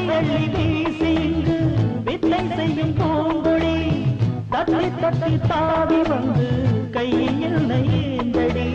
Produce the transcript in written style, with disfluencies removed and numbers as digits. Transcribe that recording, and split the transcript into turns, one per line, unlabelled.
வெள்ளி வீசி இங்கு வித்தை செய்யும் பூங்கொடி தத்தி தத்தி தாவி வந்து கையில் ஏந்தடி